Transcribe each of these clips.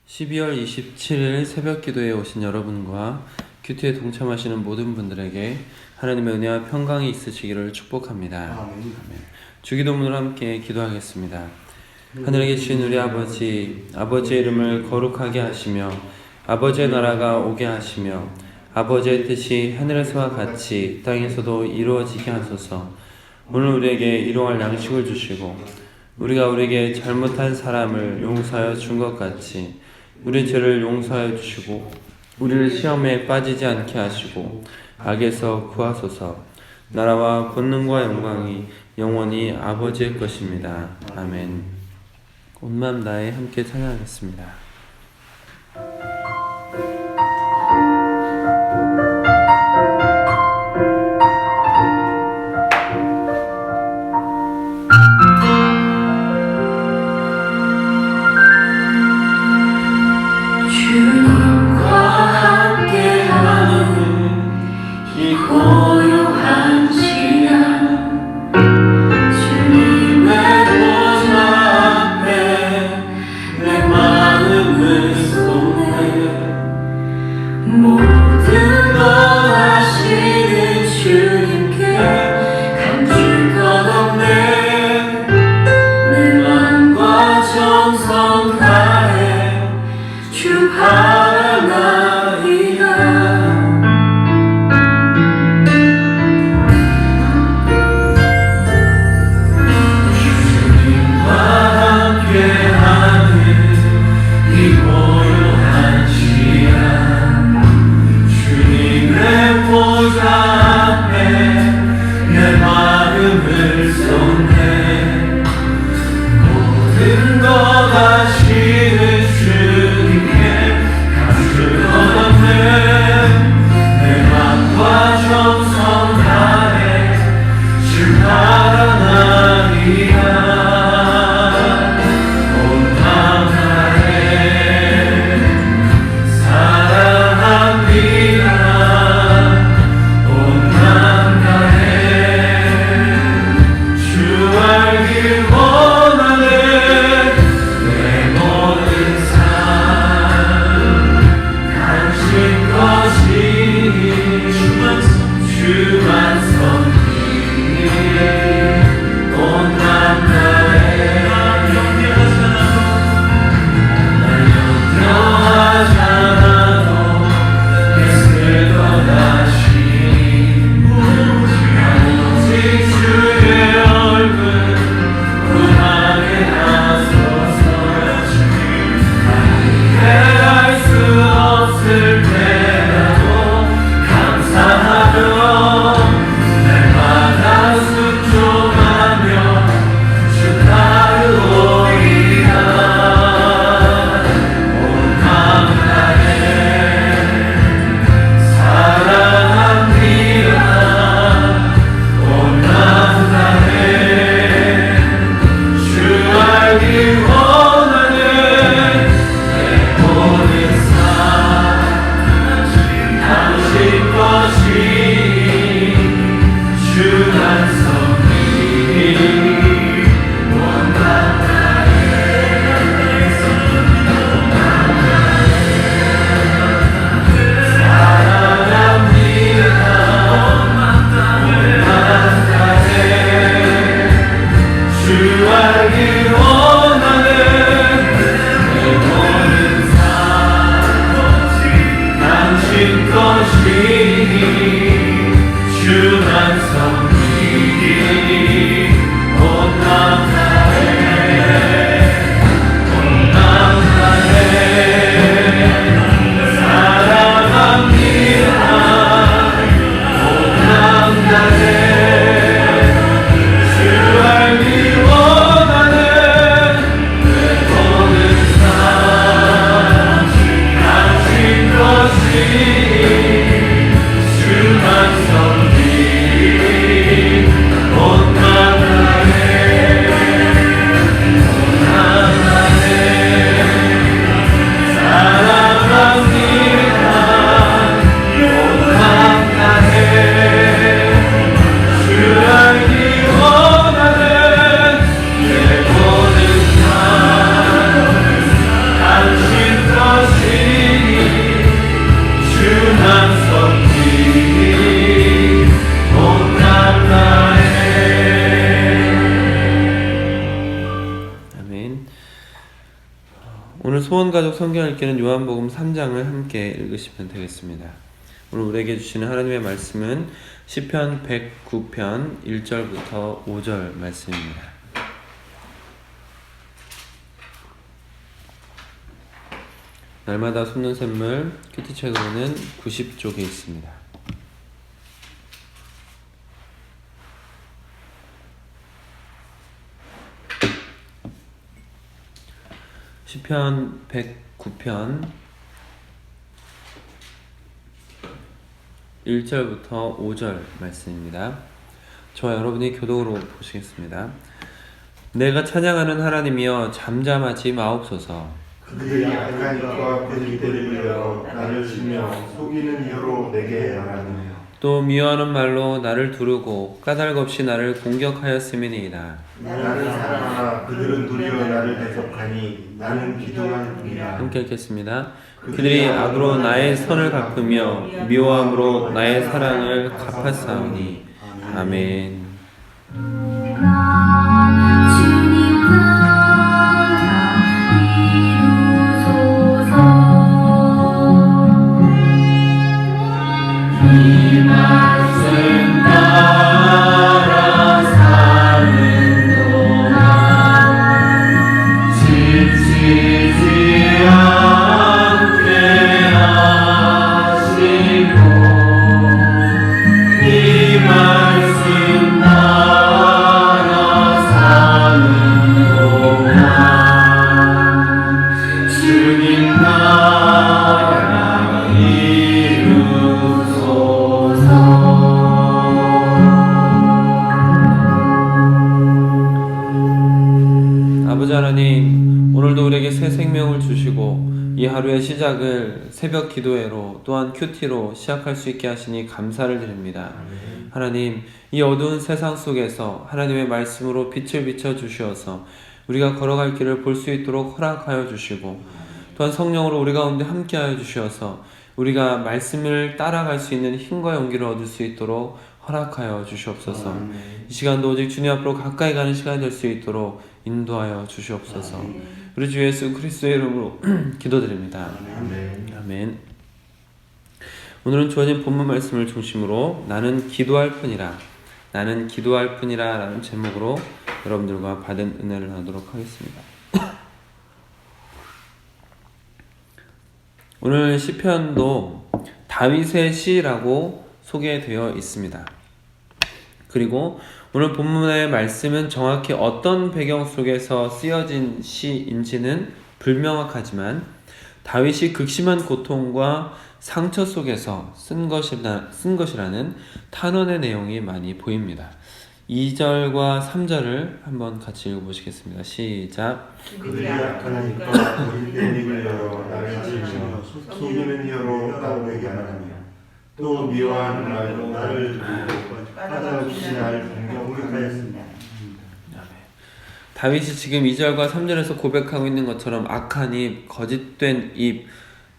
12월 27일 새벽 기도에 오신 여러분과 큐티에 동참하시는 모든 분들에게 하나님의 은혜와 평강이 있으시기를 축복합니다. 아멘. 주기도문으로 함께 기도하겠습니다. 하늘에 계신 우리 아버지의 이름을 거룩하게 하시며 아버지의 나라가 오게 하시며 아버지의 뜻이 하늘에서와 같이 땅에서도 이루어지게 하소서. 오늘 우리에게 일용할 양식을 주시고 우리가 우리에게 잘못한 사람을 용서하여 준 것 같이 우리 죄를 용서하여 주시고 우리를 시험에 빠지지 않게 하시고 악에서 구하소서. 나라와 권능과 영광이 영원히 아버지의 것입니다. 아멘. 온 마음 다해 함께 찬양하겠습니다. 오늘 소원가족 성경 읽기는 요한복음 3장을 함께 읽으시면 되겠습니다. 오늘 우리에게 주시는 하나님의 말씀은 시편 109편 1절부터 5절 말씀입니다. 날마다 솟는 샘물 큐티책으로는 90쪽에 있습니다. 시편 109편 1절부터 5절 말씀입니다. 저와 여러분이 교독으로 보시겠습니다. 내가 찬양하는 하나님이여 잠잠하지 마옵소서. 그들이 악한 이와 거짓들을 열어 나를 치며 속이는 혀로 내게 말하며 또 미워하는 말로 나를 두르고 까닭없이 나를 공격하였음이니이다. 나를 사랑하나 그들은 도리어 나를 대적하니 나는 기도할 뿐이라. 함께 읽겠습니다. 그들이 악으로 나의 선을 갚으며 미워함으로 나의 사랑을 갚았사오니. 아멘. 하나님, 오늘도 우리에게 새 생명을 주시고 이 하루의 시작을 새벽 기도회로 또한 큐티로 시작할 수 있게 하시니 감사를 드립니다. 하나님, 이 어두운 세상 속에서 하나님의 말씀으로 빛을 비춰 주시어서 우리가 걸어갈 길을 볼 수 있도록 허락하여 주시고 또한 성령으로 우리 가운데 함께하여 주시어서 우리가 말씀을 따라갈 수 있는 힘과 용기를 얻을 수 있도록 허락하여 주시옵소서. 이 시간도 오직 주님 앞으로 가까이 가는 시간이 될 수 있도록 인도하여 주시옵소서. 우리 주 예수 그리스도의 이름으로 기도드립니다. 아멘. 오늘은 주어진 본문 말씀을 중심으로 나는 기도할 뿐이라 라는 제목으로 여러분들과 받은 은혜를 나누도록 하겠습니다. 오늘 시편도 다윗의 시라고 소개되어 있습니다. 그리고 오늘 본문의 말씀은 정확히 어떤 배경 속에서 쓰여진 시인지는 불명확하지만 다윗이 극심한 고통과 상처 속에서 쓴 것이라는 탄원의 내용이 많이 보입니다. 2절과 3절을 한번 같이 읽어보시겠습니다. 시작. 그들이 악한 입과 거짓된 입을 열어 나를 치며 속이는 혀로 나에게 말하며 또 미워하는 말로 나를 두르고 까닭없이 나를 공격하였습니다. 다윗이 지금 2절과 3절에서 고백하고 있는 것처럼 악한 입, 거짓된 입,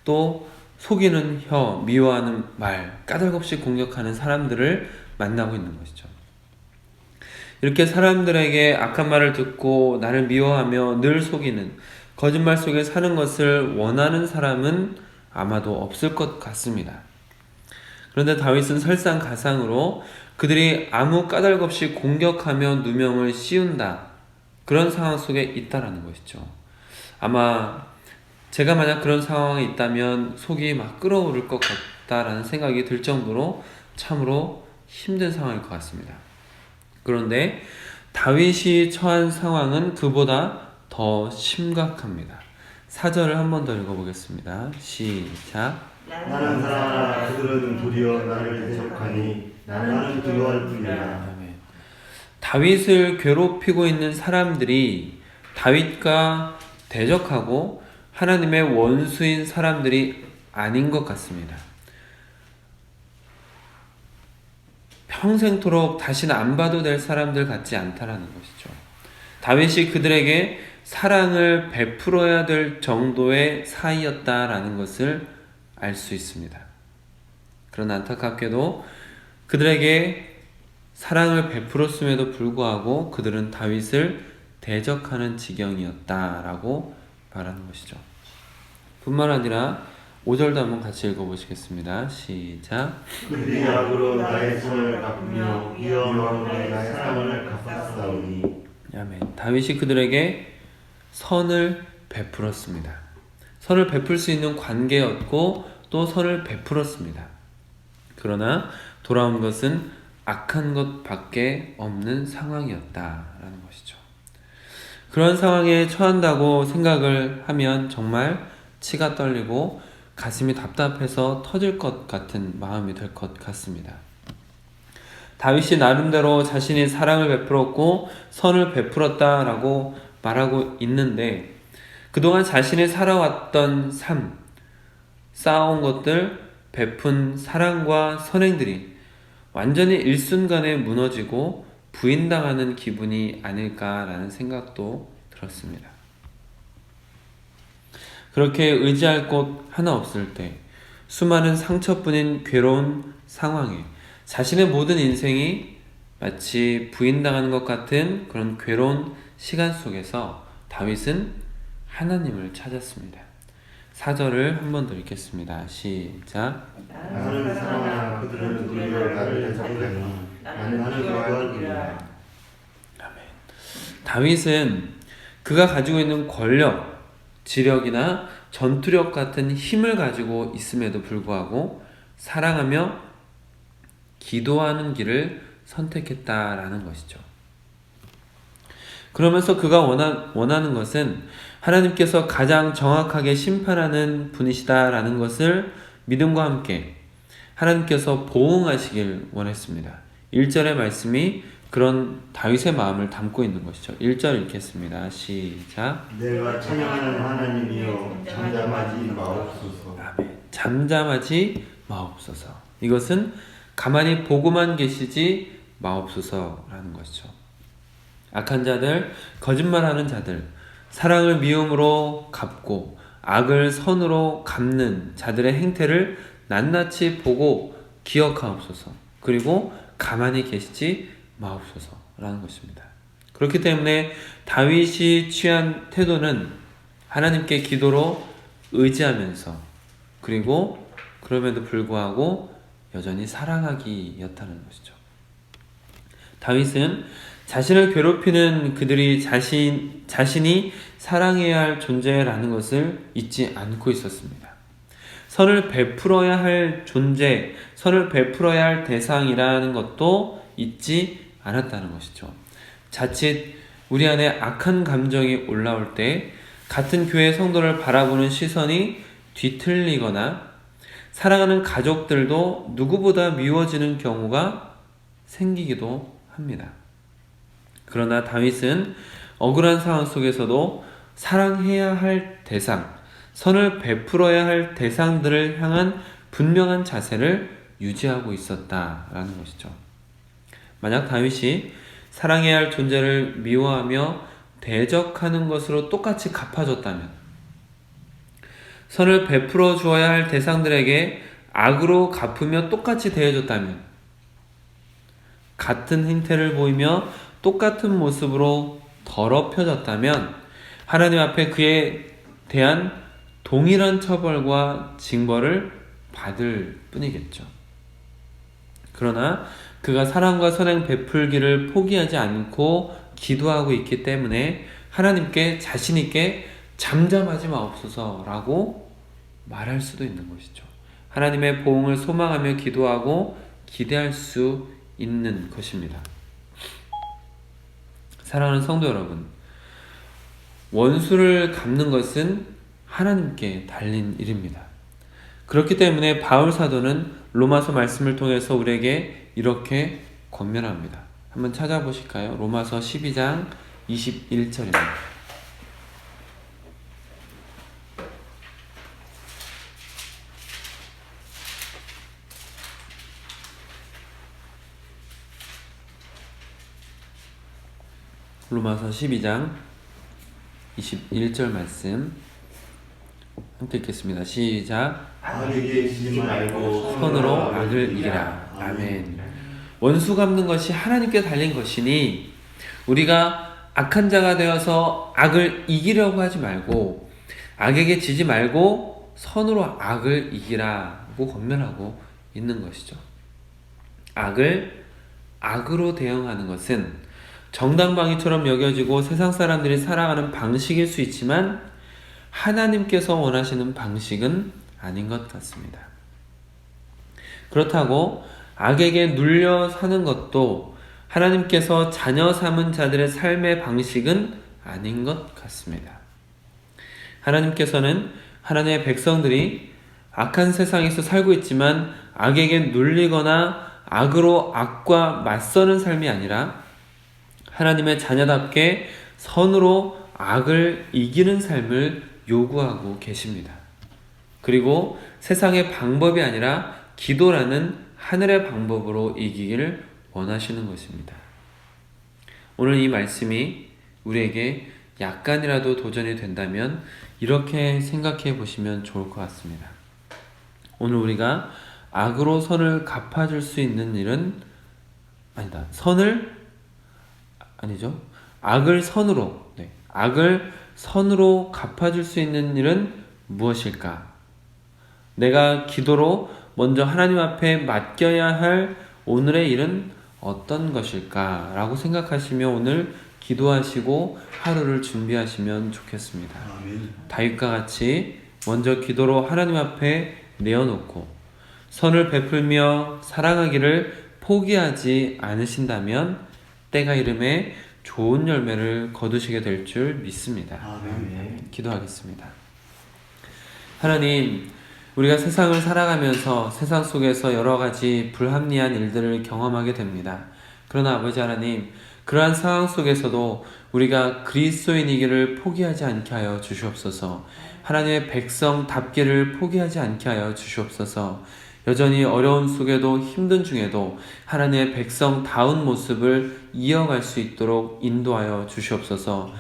또 속이는 혀, 미워하는 말, 까닭없이 공격하는 사람들을 만나고 있는 것이죠. 이렇게 사람들에게 악한 말을 듣고 나를 미워하며 늘 속이는 거짓말 속에 사는 것을 원하는 사람은 아마도 없을 것 같습니다. 그런데 다윗은 설상가상으로 그들이 아무 까닭 없이 공격하며 누명을 씌운다, 그런 상황 속에 있다라는 것이죠. 아마 제가 만약 그런 상황에 있다면 속이 막 끓어오를 것 같다라는 생각이 들 정도로 참으로 힘든 상황일 것 같습니다. 그런데 다윗이 처한 상황은 그보다 더 심각합니다. 4절을 한 번 더 읽어보겠습니다. 시작. 나는 사랑하나 그들은 도리어 나를 대적하니 나는 기도할 뿐이라. 다윗을 괴롭히고 있는 사람들이 다윗과 대적하고 하나님의 원수인 사람들이 아닌 것 같습니다. 평생토록 다시는 안 봐도 될 사람들 같지 않다라는 것이죠. 다윗이 그들에게 사랑을 베풀어야 될 정도의 사이였다라는 것을 알 수 있습니다. 그러나 안타깝게도 그들에게 사랑을 베풀었음에도 불구하고 그들은 다윗을 대적하는 지경이었다라고 바라는 것이죠. 뿐만 아니라 5절도 한번 같이 읽어보시겠습니다. 시작. 그들이 악으로 나의 손을 갚으며 위험으로 나의 사랑을 갚았사오니. 아멘. 다윗이 그들에게 선을 베풀었습니다. 선을 베풀 수 있는 관계였고 또 선을 베풀었습니다. 그러나 돌아온 것은 악한 것밖에 없는 상황이었다라는 것이죠. 그런 상황에 처한다고 생각을 하면 정말 치가 떨리고 가슴이 답답해서 터질 것 같은 마음이 될 것 같습니다. 다윗이 나름대로 자신이 사랑을 베풀었고 선을 베풀었다라고 말하고 있는데 그동안 자신이 살아왔던 삶, 쌓아온 것들, 베푼 사랑과 선행들이 완전히 일순간에 무너지고 부인당하는 기분이 아닐까라는 생각도 들었습니다. 그렇게 의지할 곳 하나 없을 때 수많은 상처뿐인 괴로운 상황에 자신의 모든 인생이 마치 부인당하는 것 같은 그런 괴로운 시간 속에서 다윗은 하나님을 찾았습니다. 4절을 한 번 더 읽겠습니다. 시작. 나는 사랑하나 그들은 도리어 나를 대적하니 나는 구하리라. 아멘. 다윗은 그가 가지고 있는 권력, 지력이나 전투력 같은 힘을 가지고 있음에도 불구하고 사랑하며 기도하는 길을 선택했다라는 것이죠. 그러면서 그가 원하는 것은 하나님께서 가장 정확하게 심판하는 분이시다라는 것을 믿음과 함께 하나님께서 보응하시길 원했습니다. 1절의 말씀이 그런 다윗의 마음을 담고 있는 것이죠. 1절 읽겠습니다. 시작. 내가 찬양하는 하나님이여 잠잠하지 마옵소서. 아멘. 잠잠하지 마옵소서. 이것은 가만히 보고만 계시지 마옵소서라는 것이죠. 악한 자들, 거짓말하는 자들, 사랑을 미움으로 갚고 악을 선으로 갚는 자들의 행태를 낱낱이 보고 기억하옵소서. 그리고 가만히 계시지 마옵소서라는 것입니다. 그렇기 때문에 다윗이 취한 태도는 하나님께 기도로 의지하면서 그리고 그럼에도 불구하고 여전히 사랑하기였다는 것이죠. 다윗은 자신을 괴롭히는 그들이 자신이 사랑해야 할 존재라는 것을 잊지 않고 있었습니다. 선을 베풀어야 할 존재, 선을 베풀어야 할 대상이라는 것도 잊지 않았다는 것이죠. 자칫 우리 안에 악한 감정이 올라올 때 같은 교회 성도를 바라보는 시선이 뒤틀리거나 사랑하는 가족들도 누구보다 미워지는 경우가 생기기도 합니다. 그러나 다윗은 억울한 상황 속에서도 사랑해야 할 대상, 선을 베풀어야 할 대상들을 향한 분명한 자세를 유지하고 있었다라는 것이죠. 만약 다윗이 사랑해야 할 존재를 미워하며 대적하는 것으로 똑같이 갚아줬다면, 선을 베풀어 주어야 할 대상들에게 악으로 갚으며 똑같이 대해줬다면, 같은 행태를 보이며 똑같은 모습으로 더럽혀졌다면 하나님 앞에 그에 대한 동일한 처벌과 징벌을 받을 뿐이겠죠. 그러나 그가 사랑과 선행 베풀기를 포기하지 않고 기도하고 있기 때문에 하나님께 자신 있게 잠잠하지 마옵소서라고 말할 수도 있는 것이죠. 하나님의 보응을 소망하며 기도하고 기대할 수 있는 것입니다. 사랑하는 성도 여러분, 원수를 갚는 것은 하나님께 달린 일입니다. 그렇기 때문에 바울 사도는 로마서 말씀을 통해서 우리에게 이렇게 권면합니다. 한번 찾아보실까요? 로마서 12장 21절입니다. 로마서 12장 21절 말씀 함께 읽겠습니다. 시작. 악에게 지지 말고 선으로 악을 이기라. 아멘. 원수 갚는 것이 하나님께 달린 것이니 우리가 악한 자가 되어서 악을 이기려고 하지 말고 악에게 지지 말고 선으로 악을 이기라고 권면하고 있는 것이죠. 악을 악으로 대응하는 것은 정당방위처럼 여겨지고 세상 사람들이 살아가는 방식일 수 있지만 하나님께서 원하시는 방식은 아닌 것 같습니다. 그렇다고 악에게 눌려 사는 것도 하나님께서 자녀 삼은 자들의 삶의 방식은 아닌 것 같습니다. 하나님께서는 하나님의 백성들이 악한 세상에서 살고 있지만 악에게 눌리거나 악으로 악과 맞서는 삶이 아니라 하나님의 자녀답게 선으로 악을 이기는 삶을 요구하고 계십니다. 그리고 세상의 방법이 아니라 기도라는 하늘의 방법으로 이기기를 원하시는 것입니다. 오늘 이 말씀이 우리에게 약간이라도 도전이 된다면 이렇게 생각해 보시면 좋을 것 같습니다. 오늘 우리가 악으로 선을 갚아줄 수 있는 일은 악을 선으로, 악을 선으로 갚아줄 수 있는 일은 무엇일까? 내가 기도로 먼저 하나님 앞에 맡겨야 할 오늘의 일은 어떤 것일까? 라고 생각하시며 오늘 기도하시고 하루를 준비하시면 좋겠습니다. 다윗과 같이 먼저 기도로 하나님 앞에 내어놓고 선을 베풀며 사랑하기를 포기하지 않으신다면 때가 이름에 좋은 열매를 거두시게 될 줄 믿습니다. 기도하겠습니다. 하나님, 우리가 세상을 살아가면서 세상 속에서 여러 가지 불합리한 일들을 경험하게 됩니다. 그러나 아버지 하나님, 그러한 상황 속에서도 우리가 그리스도인이기를 포기하지 않게 하여 주시옵소서. 하나님의 백성답기를 포기하지 않게 하여 주시옵소서. 여전히 어려움 속에도 힘든 중에도 하나님의 백성다운 모습을 이어갈 수 있도록 인도하여 주시옵소서.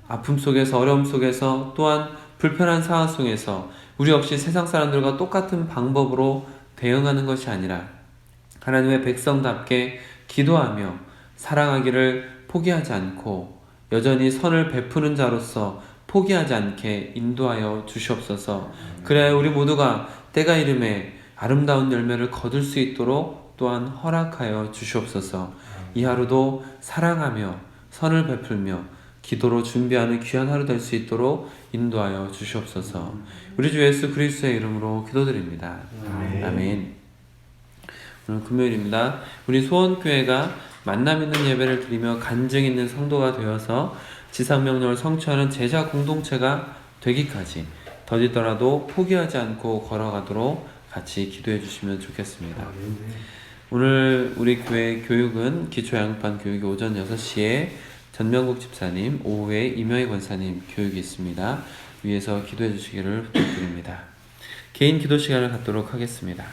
아픔 속에서 어려움 속에서 또한 불편한 상황 속에서 우리 역시 세상 사람들과 똑같은 방법으로 대응하는 것이 아니라 하나님의 백성답게 기도하며 사랑하기를 포기하지 않고 여전히 선을 베푸는 자로서 포기하지 않게 인도하여 주시옵소서. 그래야 우리 모두가 때가 이름에 아름다운 열매를 거둘 수 있도록 또한 허락하여 주시옵소서. 이 하루도 사랑하며 선을 베풀며 기도로 준비하는 귀한 하루 될 수 있도록 인도하여 주시옵소서. 우리 주 예수 그리스도의 이름으로 기도드립니다. 아멘. 오늘 금요일입니다. 우리 소원교회가 만남 있는 예배를 드리며 간증 있는 성도가 되어서 지상명령을 성취하는 제자 공동체가 되기까지 더디더라도 포기하지 않고 걸어가도록 같이 기도해 주시면 좋겠습니다. 오늘 우리 교회 교육은 기초양육반 교육이 오전 6시에 전명국 집사님, 오후에 이명희 권사님 교육이 있습니다. 위에서 기도해 주시기를 부탁드립니다. 개인 기도 시간을 갖도록 하겠습니다.